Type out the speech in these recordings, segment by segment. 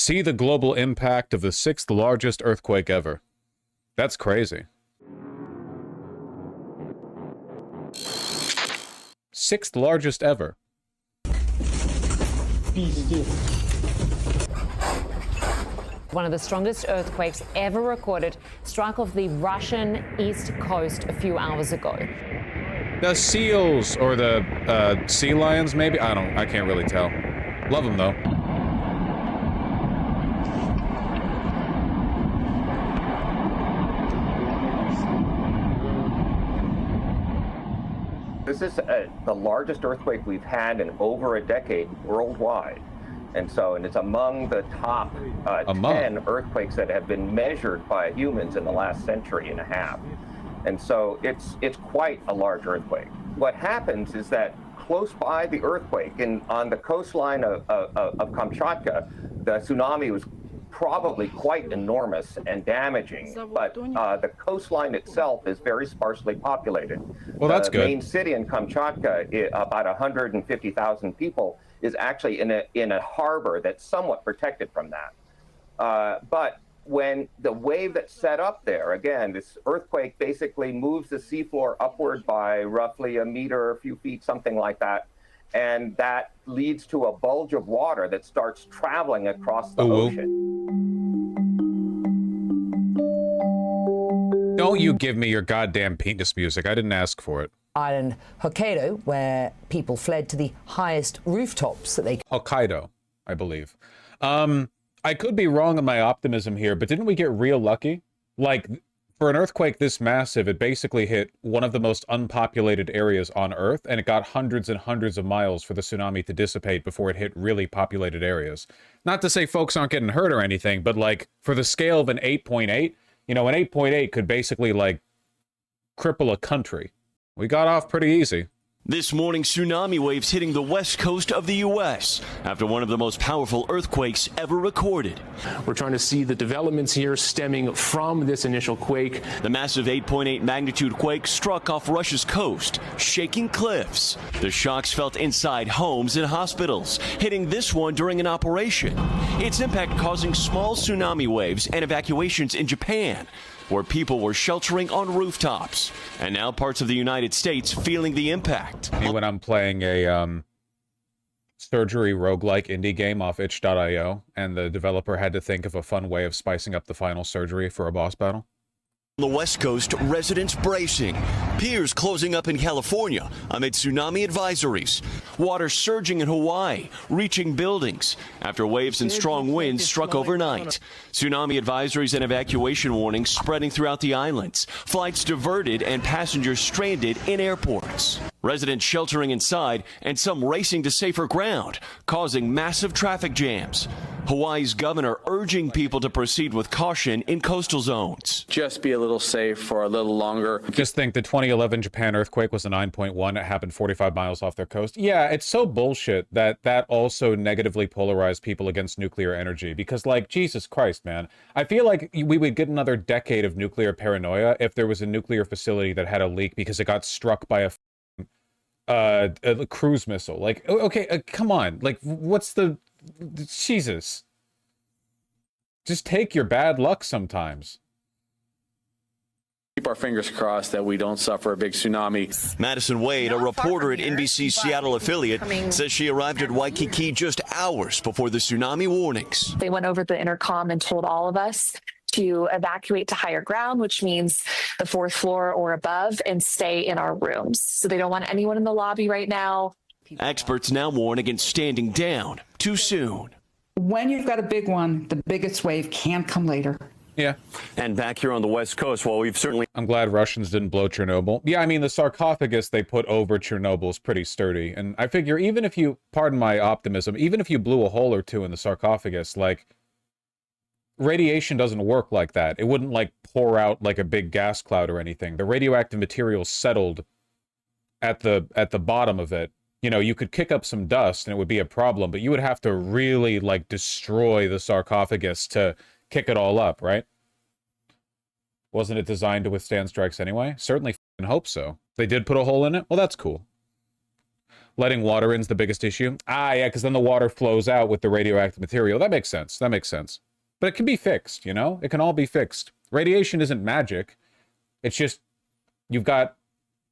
See the global impact of the 6th largest earthquake ever. That's crazy. 6th largest ever. One of the strongest earthquakes ever recorded struck off the Russian east coast a few hours ago. The seals, or the sea lions, maybe? I can't really tell. Love them, though. This is the largest earthquake we've had in over a decade worldwide. And it's among the top 10 earthquakes that have been measured by humans in the last century and a half. And so it's quite a large earthquake. What happens is that close by the earthquake and on the coastline of Kamchatka, the tsunami was probably quite enormous and damaging, but the coastline itself is very sparsely populated. Well, that's good. The main city in Kamchatka, about 150,000 people, is actually in a harbor that's somewhat protected from that. But when the wave that's set up there, again, this earthquake basically moves the seafloor upward by roughly a meter, a few feet, something like that. And that leads to a bulge of water that starts traveling across the ocean. Don't you give me your goddamn penis music. I didn't ask for it. Island Hokkaido, where people fled to the highest rooftops that they... Hokkaido, I believe. I could be wrong on my optimism here, but didn't we get real lucky? Like, for an earthquake this massive, it basically hit one of the most unpopulated areas on Earth, and it got hundreds and hundreds of miles for the tsunami to dissipate before it hit really populated areas. Not to say folks aren't getting hurt or anything, but, like, for the scale of an 8.8, you know, an 8.8 could basically, like, cripple a country. We got off pretty easy. This morning, tsunami waves hitting the west coast of the U.S. after one of the most powerful earthquakes ever recorded. We're trying to see the developments here stemming from this initial quake. The massive 8.8 magnitude quake struck off Russia's coast, shaking cliffs. The shocks felt inside homes and hospitals, hitting this one during an operation. Its impact causing small tsunami waves and evacuations in Japan, where people were sheltering on rooftops, and now parts of the United States feeling the impact. When I'm playing a surgery roguelike indie game off itch.io, and the developer had to think of a fun way of spicing up the final surgery for a boss battle. On the West Coast, residents bracing. Piers closing up in California amid tsunami advisories. Water surging in Hawaii, reaching buildings after waves and strong winds struck overnight. Tsunami advisories and evacuation warnings spreading throughout the islands. Flights diverted and passengers stranded in airports. Residents sheltering inside and some racing to safer ground, causing massive traffic jams. Hawaii's governor urging people to proceed with caution in coastal zones. Just be a little safe for a little longer. Just think the 2011 Japan earthquake was a 9.1. It happened 45 miles off their coast. Yeah, it's so bullshit that that also negatively polarized people against nuclear energy. Because, like, Jesus Christ, man. I feel like we would get another decade of nuclear paranoia if there was a nuclear facility that had a leak because it got struck by a cruise missile. Like, okay, come on. Like, what's the... Jesus. Just take your bad luck sometimes. Keep our fingers crossed that we don't suffer a big tsunami. Madison Wade, a reporter at NBC's Seattle affiliate, says she arrived at Waikiki just hours before the tsunami warnings. They went over the intercom and told all of us to evacuate to higher ground, which means the 4th floor or above, and stay in our rooms. So they don't want anyone in the lobby right now. Experts now warn against standing down too soon. When you've got a big one, the biggest wave can come later. Yeah. And back here on the West Coast, well, we've certainly... I'm glad Russians didn't blow Chernobyl. Yeah, I mean, the sarcophagus they put over Chernobyl is pretty sturdy. And I figure even if you, pardon my optimism, even if you blew a hole or two in the sarcophagus, like, radiation doesn't work like that. It wouldn't, like, pour out like a big gas cloud or anything. The radioactive material settled at the bottom of it. You know, you could kick up some dust and it would be a problem, but you would have to really, like, destroy the sarcophagus to kick it all up, right? Wasn't it designed to withstand strikes anyway? Certainly f***ing hope so. They did put a hole in it? Well, that's cool. Letting water in is the biggest issue. Ah, yeah, because then the water flows out with the radioactive material. That makes sense. That makes sense. But it can be fixed, you know? It can all be fixed. Radiation isn't magic. It's just, you've got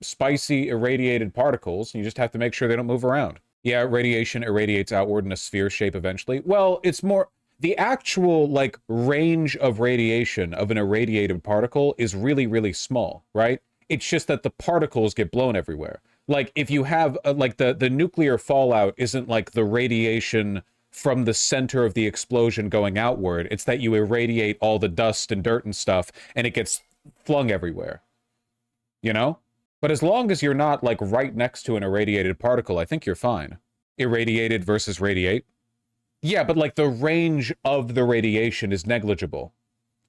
spicy irradiated particles, and you just have to make sure they don't move around. Yeah, radiation irradiates outward in a sphere shape eventually. Well, it's more, the actual, like, range of radiation of an irradiated particle is really, really small, right? It's just that the particles get blown everywhere. Like, if you have, like, the nuclear fallout isn't like the radiation from the center of the explosion going outward. It's that you irradiate all the dust and dirt and stuff, and it gets flung everywhere. You know? But as long as you're not, like, right next to an irradiated particle, I think you're fine. Irradiated versus radiate. Yeah, but, like, the range of the radiation is negligible.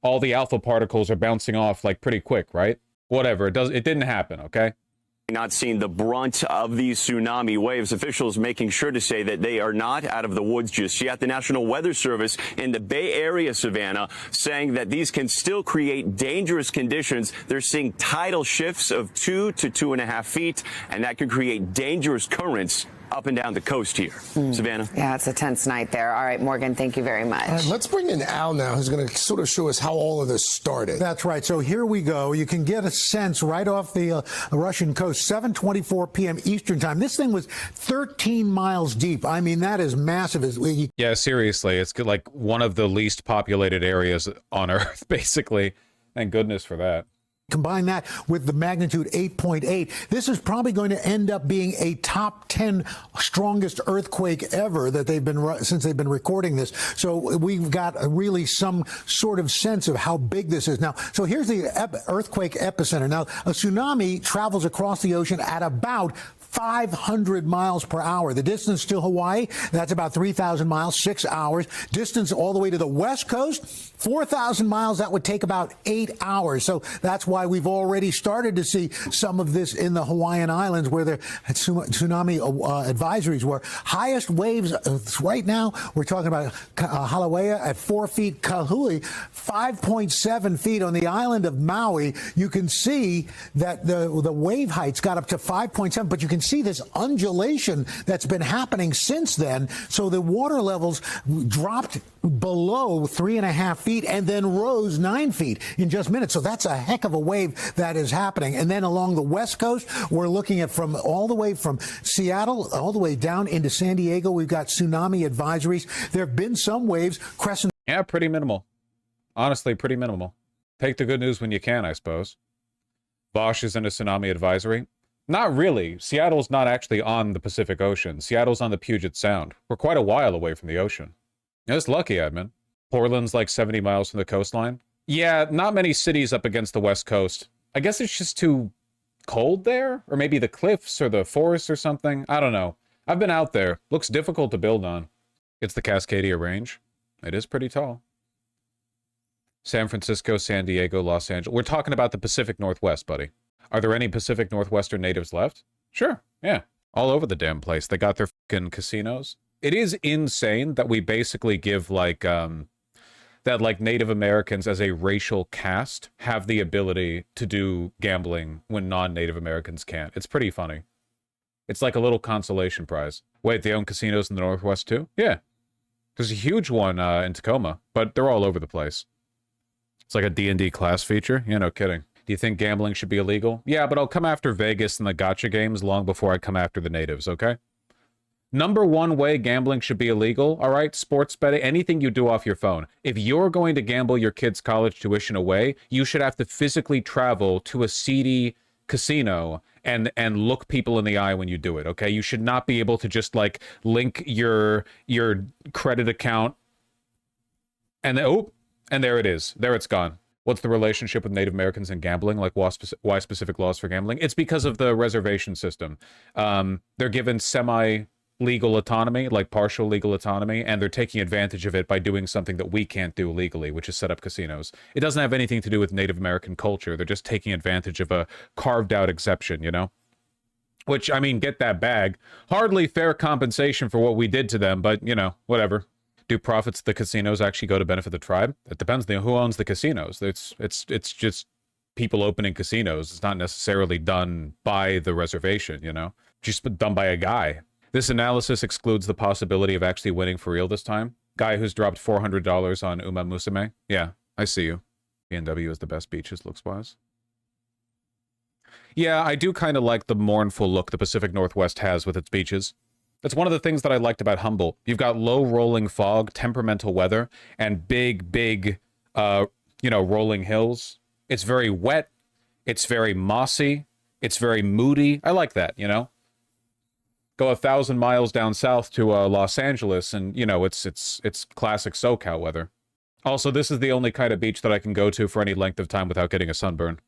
All the alpha particles are bouncing off, like, pretty quick, right? Whatever, it didn't happen, okay? Not seeing the brunt of these tsunami waves. Officials making sure to say that they are not out of the woods just yet. The National Weather Service in the Bay Area, Savannah, saying that these can still create dangerous conditions. They're seeing tidal shifts of 2 to 2.5 feet, and that can create dangerous currents up and down the coast here. Savannah? Yeah, it's a tense night there. All right, Morgan, thank you very much. Let's bring in Al now, who's going to sort of show us how all of this started. That's right. So here we go. You can get a sense right off the Russian coast, 7:24 p.m. Eastern time. This thing was 13 miles deep. I mean, that is massive. Yeah, seriously. It's like one of the least populated areas on Earth, basically. Thank goodness for that. Combine that with the magnitude 8.8. This is probably going to end up being a top 10 strongest earthquake ever that since they've been recording this. So we've got really some sort of sense of how big this is now. So here's the earthquake epicenter. Now, a tsunami travels across the ocean at about 500 miles per hour. The distance to Hawaii, that's about 3,000 miles, 6 hours. Distance all the way to the West Coast, 4,000 miles, that would take about 8 hours. So that's why we've already started to see some of this in the Hawaiian Islands where the tsunami advisories were. Highest waves right now, we're talking about Halawea at 4 feet, Kahului 5.7 feet. On the island of Maui, you can see that the wave heights got up to 5.7, but you can see this undulation that's been happening since then. So the water levels dropped below 3.5 feet and then rose 9 feet in just minutes. So that's a heck of a wave that is happening. And then along the West Coast, we're looking at all the way from Seattle all the way down into San Diego. We've got tsunami advisories. There have been some waves. Crescent. Yeah, pretty minimal. Honestly, pretty minimal. Take the good news when you can, I suppose. Bosch is in a tsunami advisory. Not really. Seattle's not actually on the Pacific Ocean. Seattle's on the Puget Sound. We're quite a while away from the ocean. It's lucky, Edmund. Portland's like 70 miles from the coastline. Yeah, not many cities up against the West Coast. I guess it's just too cold there? Or maybe the cliffs or the forests or something? I don't know. I've been out there. Looks difficult to build on. It's the Cascadia Range. It is pretty tall. San Francisco, San Diego, Los Angeles. We're talking about the Pacific Northwest, buddy. Are there any Pacific Northwestern natives left? Sure, yeah. All over the damn place. They got their fucking casinos. It is insane that we basically give, like, that, like, Native Americans as a racial caste have the ability to do gambling when non-Native Americans can't. It's pretty funny. It's like a little consolation prize. Wait, they own casinos in the Northwest, too? Yeah. There's a huge one in Tacoma, but they're all over the place. It's like a D&D class feature? Yeah, no kidding. Do you think gambling should be illegal? Yeah, but I'll come after Vegas and the gotcha games long before I come after the natives, okay? Number one way gambling should be illegal, all right? Sports betting, anything you do off your phone. If you're going to gamble your kid's college tuition away, you should have to physically travel to a seedy casino and look people in the eye when you do it, okay? You should not be able to just, like, link your credit account and oh, and there it is. There it's gone. What's the relationship with Native Americans and gambling? Like, why specific laws for gambling? It's because of the reservation system. They're given semi-legal autonomy, like partial legal autonomy, and they're taking advantage of it by doing something that we can't do legally, which is set up casinos. It doesn't have anything to do with Native American culture. They're just taking advantage of a carved-out exception, you know? Which, I mean, get that bag. Hardly fair compensation for what we did to them, but, you know, whatever. Do profits of the casinos actually go to benefit the tribe? It depends on who owns the casinos. It's just people opening casinos. It's not necessarily done by the reservation, you know? just done by a guy. This analysis excludes the possibility of actually winning for real this time. Guy who's dropped $400 on Uma Musume. Yeah, I see you. PNW is the best beaches looks-wise. Yeah, I do kind of like the mournful look the Pacific Northwest has with its beaches. That's one of the things that I liked about Humboldt. You've got low rolling fog, temperamental weather, and big, rolling hills. It's very wet. It's very mossy. It's very moody. I like that, you know? Go 1,000 miles down south to Los Angeles, and, you know, it's classic SoCal weather. Also, this is the only kind of beach that I can go to for any length of time without getting a sunburn.